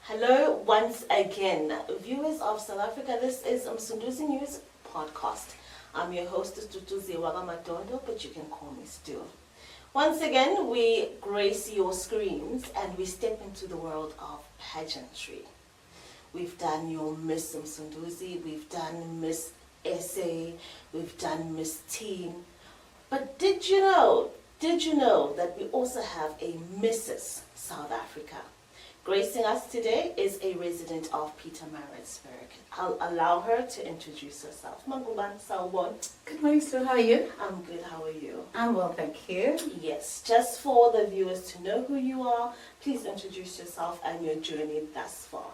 Hello once again, viewers of South Africa. This is Msunduzi News Podcast. I'm your host, Msunduzi Wagamadondo, but you can call me Stu. Once again, we grace your screens and we step into the world of pageantry. We've done your Miss Msunduzi, we've done Miss SA, we've done Miss Teen. But did you know that we also have a Mrs. South Africa? Gracing us today is a resident of Pietermaritzburg. I'll allow her to introduce herself. Ngubane, sawubona. Good morning, Sue. How are you? I'm good. How are you? I'm well, thank you. Yes, just for the viewers to know who you are, please introduce yourself and your journey thus far.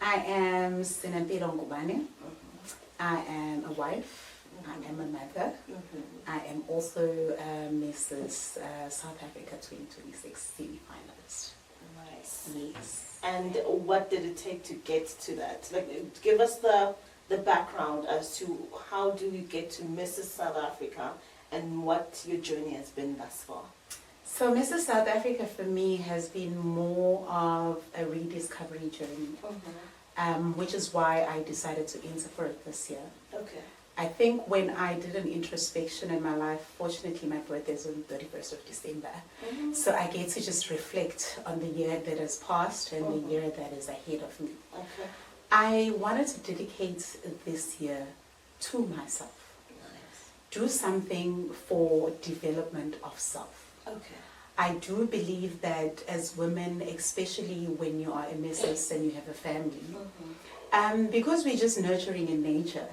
I am Sinempilo Ngubane. I am a wife. I am a mother. I am also Mrs. South Africa 2026 Semi-Finalist. Nice. Yes. And what did it take to get to that? Like, give us the background as to how do you get to Mrs. South Africa and what your journey has been thus far. So Mrs. South Africa for me has been more of a rediscovery journey, which is why I decided to enter for it this year. Okay. I think when I did an introspection in my life, fortunately my birthday is on the 31st of December, so I get to just reflect on the year that has passed and the year that is ahead of me. Okay. I wanted to dedicate this year to myself. Nice. Do something for development of self. Okay. I do believe that as women, especially when you are a missus and you have a family, because we're just nurturing in nature,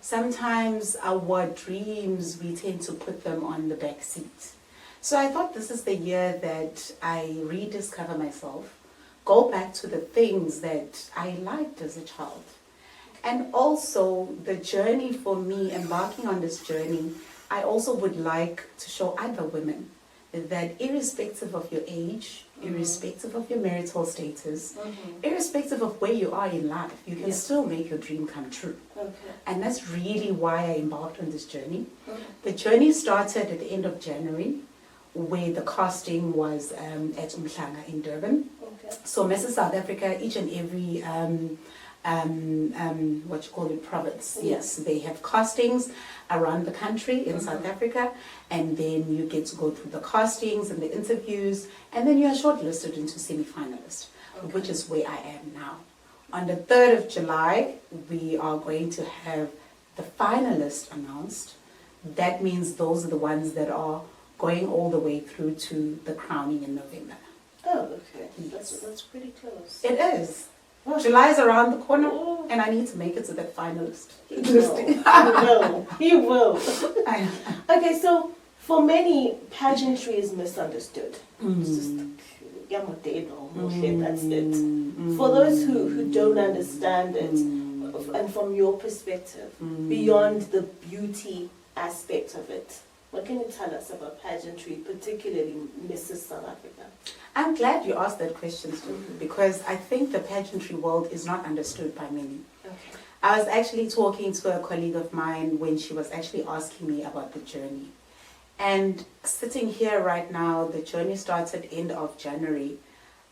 sometimes our dreams, we tend to put them on the back seat. So I thought this is the year that I rediscover myself, go back to the things that I liked as a child. And also the journey for me, embarking on this journey, I also would like to show other women that irrespective of your age, irrespective of your marital status, irrespective of where you are in life, you can still make your dream come true. Okay. And that's really why I embarked on this journey. The journey started at the end of January, where the casting was at Umhlanga in Durban. Okay. So Mrs. South Africa, each and every province. Yes, they have castings around the country in South Africa, and then you get to go through the castings and the interviews, and then you are shortlisted into semi-finalist, which is where I am now. On the 3rd of July, we are going to have the finalists announced. That means those are the ones that are going all the way through to the crowning in November. Oh, okay. Yes. That's pretty close. It is. July is around the corner, and I need to make it to that finalist. You will. Okay, so for many, pageantry is misunderstood. It's just, that's it. For those who don't understand it, and from your perspective, beyond the beauty aspect of it, what can you tell us about pageantry, particularly Mrs. South Africa? I'm glad you asked that question, because I think the pageantry world is not understood by many. Okay. I was actually talking to a colleague of mine when she was actually asking me about the journey. And sitting here right now, the journey started end of January.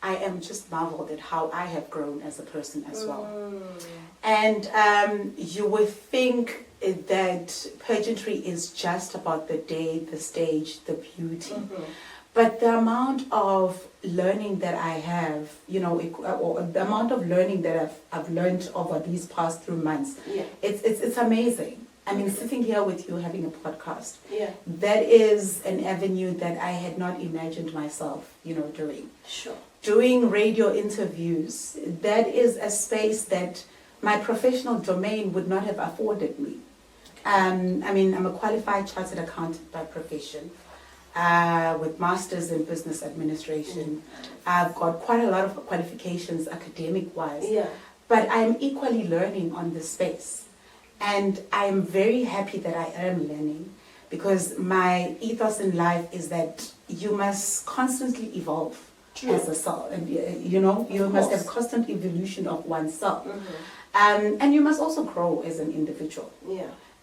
I am just marveled at how I have grown as a person as well. And you would think that pageantry is just about the day, the stage, the beauty. But the amount of learning that I have, or the amount of learning that I've learned over these past 3 months, it's amazing. I mean, sitting here with you having a podcast, that is an avenue that I had not imagined myself, doing. Sure. Doing radio interviews, that is a space that my professional domain would not have afforded me. I mean, I'm a qualified chartered accountant by profession, with masters in business administration. I've got quite a lot of qualifications academic-wise, but I'm equally learning on this space. And I'm very happy that I am learning, because my ethos in life is that you must constantly evolve as a soul, and you must have constant evolution of oneself, and you must also grow as an individual.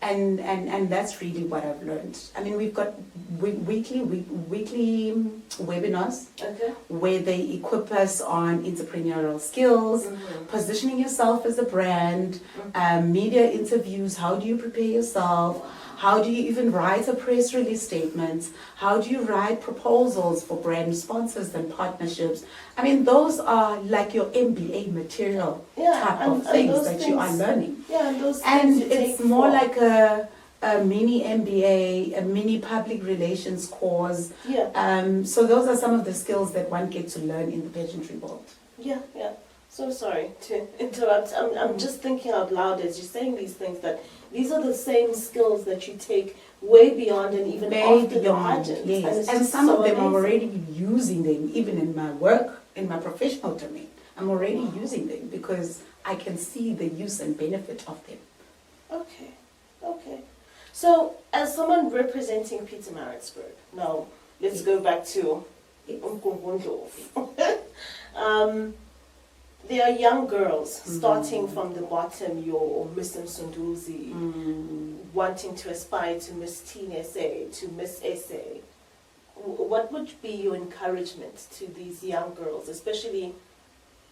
And that's really what I've learned. I mean, we've got weekly webinars Okay. where they equip us on entrepreneurial skills, positioning yourself as a brand, media interviews, how do you prepare yourself, how do you even write a press release statement, how do you write proposals for brand sponsors and partnerships. I mean, those are like your MBA material type of things that you are learning. Yeah, and those And things you it's take more for- like a mini MBA, a mini public relations course. Yeah. So those are some of the skills that one gets to learn in the pageantry world. Yeah. So sorry to interrupt. I'm just thinking out loud as you're saying these things, that these are the same skills that you take way beyond and even after the pageant. Yes. And some of them I'm already using them, even in my work, in my professional domain. I'm already using them because I can see the use and benefit of them. Okay. So, as someone representing Pietermaritzburg, now let's go back to there are young girls starting from the bottom, your Miss Msunduzi, wanting to aspire to Miss Teen SA, to Miss SA. What would be your encouragement to these young girls, especially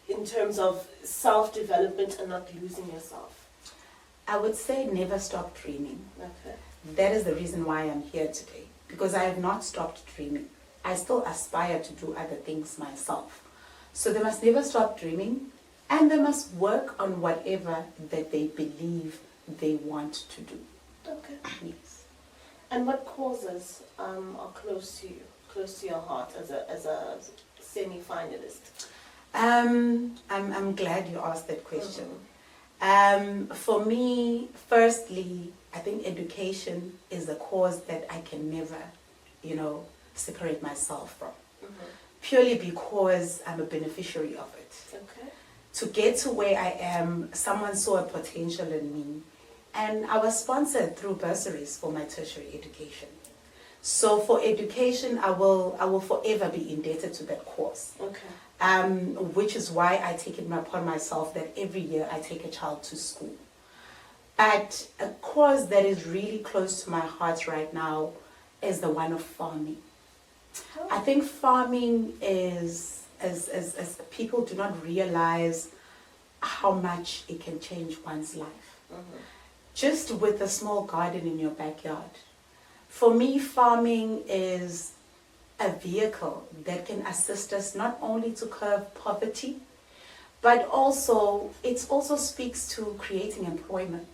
in terms of self-development and not losing yourself? I would say never stop dreaming. Okay. That is the reason why I'm here today, because I have not stopped dreaming. I still aspire to do other things myself. So they must never stop dreaming, and they must work on whatever that they believe they want to do. Okay. Yes. And what causes are close to your heart as a semi-finalist? I'm glad you asked that question. For me, firstly, I think education is a cause that I can never, separate myself from. Purely because I'm a beneficiary of it. Okay. To get to where I am, someone saw a potential in me, and I was sponsored through bursaries for my tertiary education. So for education, I will forever be indebted to that course. Okay. Which is why I take it upon myself that every year I take a child to school. But a cause that is really close to my heart right now is the one of farming. Oh. I think farming is, as people do not realize how much it can change one's life. Just with a small garden in your backyard. For me, farming is a vehicle that can assist us not only to curb poverty, but also it also speaks to creating employment.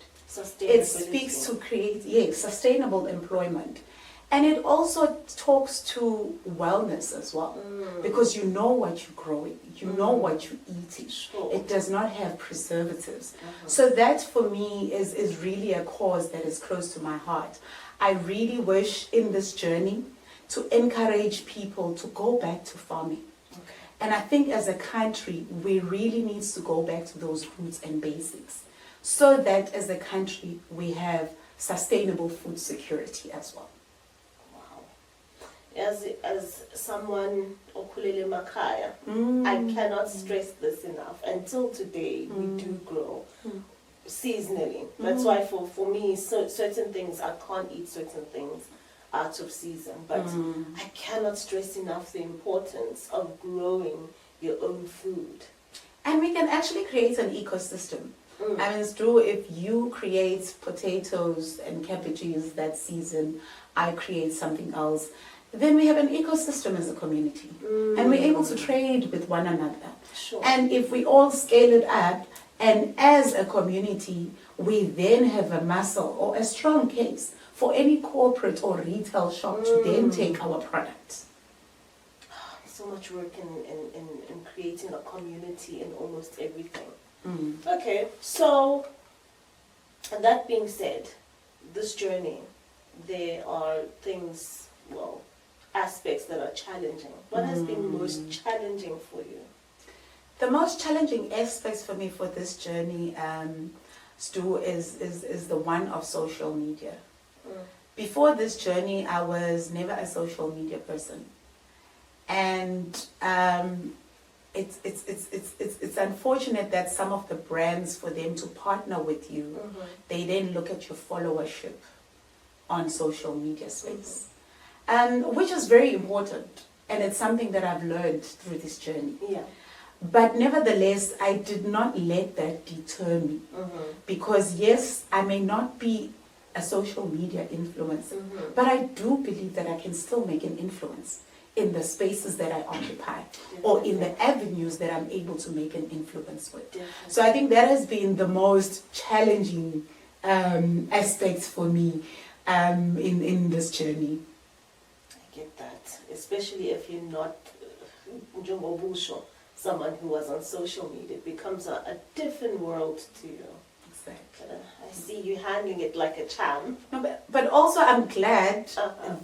It speaks to create sustainable employment. And it also talks to wellness as well, because you know what you're growing, you know what you're eating. Sure. It does not have preservatives. So that for me is really a cause that is close to my heart. I really wish in this journey to encourage people to go back to farming. Okay. And I think as a country, we really need to go back to those roots and basics, so that as a country, we have sustainable food security as well. As someone okhulele emakhaya, I cannot stress this enough. Until today, we do grow seasonally. That's why for me, certain things, I can't eat certain things out of season. But I cannot stress enough the importance of growing your own food. And we can actually create an ecosystem. I mean, it's true, if you create potatoes and cabbages that season, I create something else, then we have an ecosystem as a community. And we're able to trade with one another. Sure. And if we all scale it up, and as a community, we then have a muscle or a strong case for any corporate or retail shop to then take our products. So much work in creating a community in almost everything. Okay, so that being said, this journey, there are things, aspects that are challenging. What has been most challenging for you? The most challenging aspects for me for this journey, Stu, is the one of social media. Before this journey, I was never a social media person. And it's unfortunate that some of the brands, for them to partner with you, they then look at your followership on social media space, which is very important, and it's something that I've learned through this journey. Yeah. But nevertheless, I did not let that deter me, because yes, I may not be a social media influencer, but I do believe that I can still make an influence in the spaces that I occupy, or in the avenues that I'm able to make an influence with. So I think that has been the most challenging aspect for me in this journey. I get that, especially if you're not someone who was on social media. It becomes a different world to you. Exactly. I see you handling it like a champ. No, but also I'm glad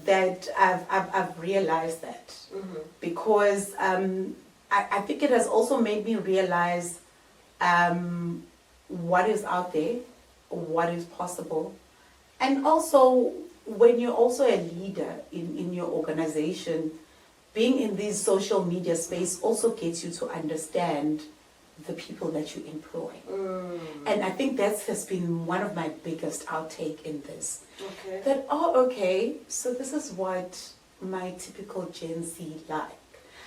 that I've realized that, because I think it has also made me realize what is out there, what is possible, and also when you're also a leader in your organization, being in this social media space also gets you to understand the people that you employ. And I think that has been one of my biggest outtake in this. Okay. That, okay, so this is what my typical Gen Z like.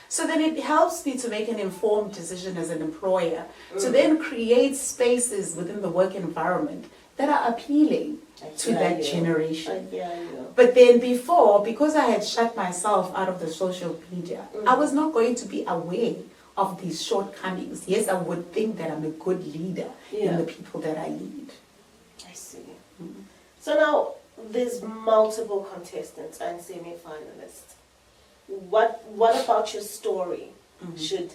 So then it helps me to make an informed decision as an employer, to then create spaces within the work environment that are appealing to that generation. But then before, because I had shut myself out of the social media, I was not going to be aware of these shortcomings. Yes, I would think that I'm a good leader in the people that I lead. I see. So now there's multiple contestants and semi-finalists. What about your story should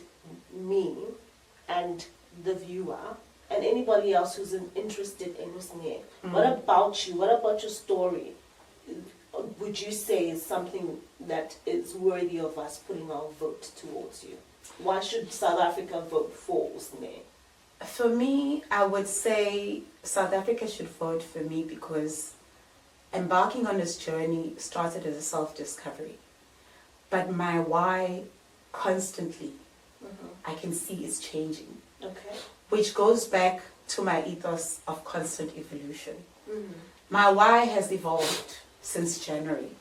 me and the viewer and anybody else who's interested in listening, what about you? What about your story would you say is something that is worthy of us putting our vote towards you? Why should South Africa vote for Usne? For me, I would say South Africa should vote for me because embarking on this journey started as a self-discovery. But my why constantly, I can see is changing. Okay. Which goes back to my ethos of constant evolution. My why has evolved since January.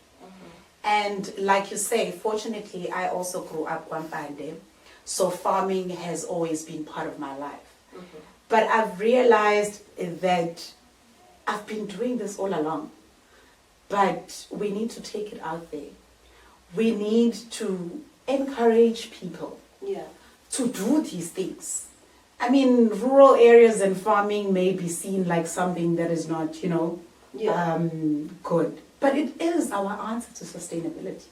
And like you say, fortunately, I also grew up Kwampande, so farming has always been part of my life. But I've realized that I've been doing this all along, but we need to take it out there. We need to encourage people to do these things. I mean, rural areas and farming may be seen like something that is not, good. But it is our answer to sustainability.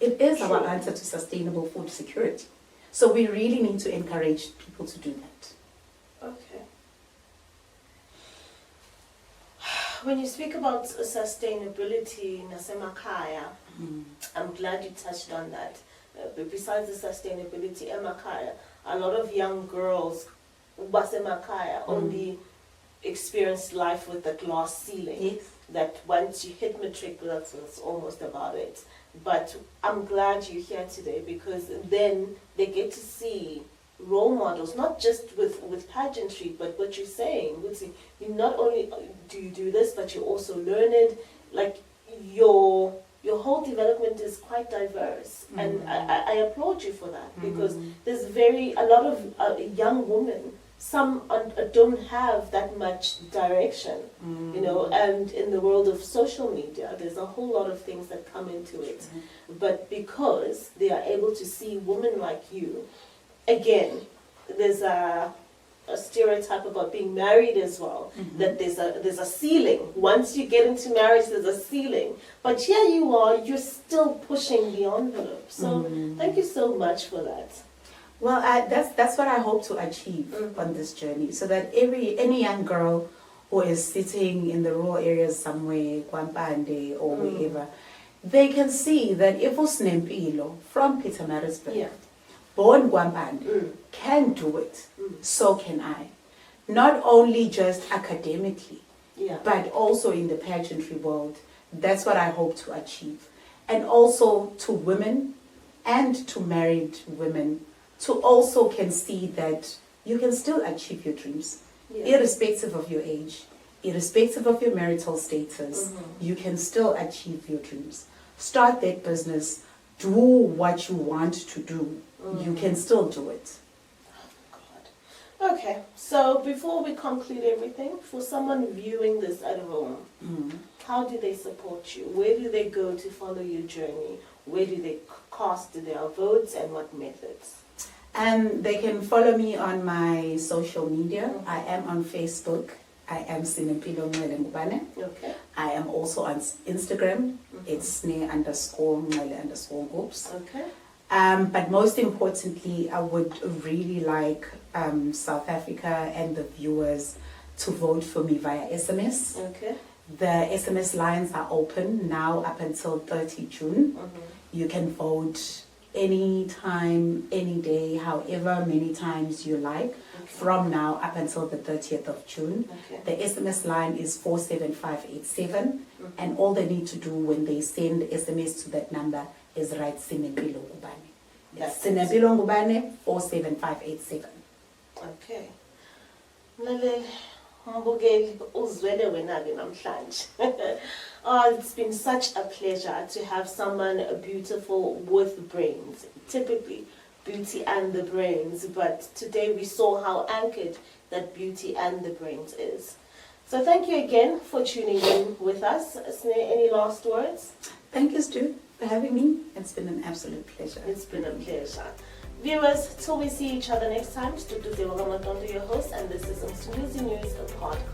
It is our answer to sustainable food security. So we really need to encourage people to do that. Okay. When you speak about sustainability, Nasemakaya, I'm glad you touched on that. But besides the sustainability, Emakaya, a lot of young girls, Basemakaya, only experience life with the glass ceiling. Yes. That once you hit matric, that's almost about it. But I'm glad you're here today because then they get to see role models, not just with pageantry, but what you're saying. You not only do you do this, but you also learn it. Like your whole development is quite diverse, and I applaud you for that because there's a lot of young women. Some don't have that much direction, and in the world of social media, there's a whole lot of things that come into it. But because they are able to see women like you, again, there's a stereotype about being married as well, that there's a ceiling. Once you get into marriage, there's a ceiling. But here you are, you're still pushing the envelope. So thank you so much for that. Well, that's what I hope to achieve on this journey, so that any young girl who is sitting in the rural areas somewhere, Kwampande or wherever, they can see that if Sinempilo from Pietermaritzburg, born Kwampande, can do it, so can I. Not only just academically, but also in the pageantry world. That's what I hope to achieve. And also to women and to married women, to also can see that you can still achieve your dreams, irrespective of your age, irrespective of your marital status. You can still achieve your dreams. Start that business, do what you want to do. You can still do it. Okay, so before we conclude everything, for someone viewing this at home, how do they support you? Where do they go to follow your journey? Where do they cast their votes and what methods? They can follow me on my social media. I am on Facebook. I am Sinempilo Ngubane. Okay. I am also on Instagram. It's _Ngubane_groups. Okay. But most importantly, I would really like South Africa and the viewers to vote for me via SMS. Okay. The SMS lines are open now up until 30 June. You can vote any time, any day, however many times you like, from now up until the 30th of June. The SMS line is 47587, and all they need to do when they send SMS to that number is write Sinempilo Ngubane. Sinempilo Ngubane 47587. Okay. Mlaleli, mbukeli uzwele wena-ke namhlanje. It's been such a pleasure to have someone beautiful with brains. Typically, beauty and the brains, but today we saw how anchored that beauty and the brains is. So thank you again for tuning in with us. Sneh, any last words? Thank you, Stu, for having me. It's been an absolute pleasure. It's been a pleasure. Viewers, till we see each other next time, Msunduzi, your host, and this is Msunduzi News, a podcast.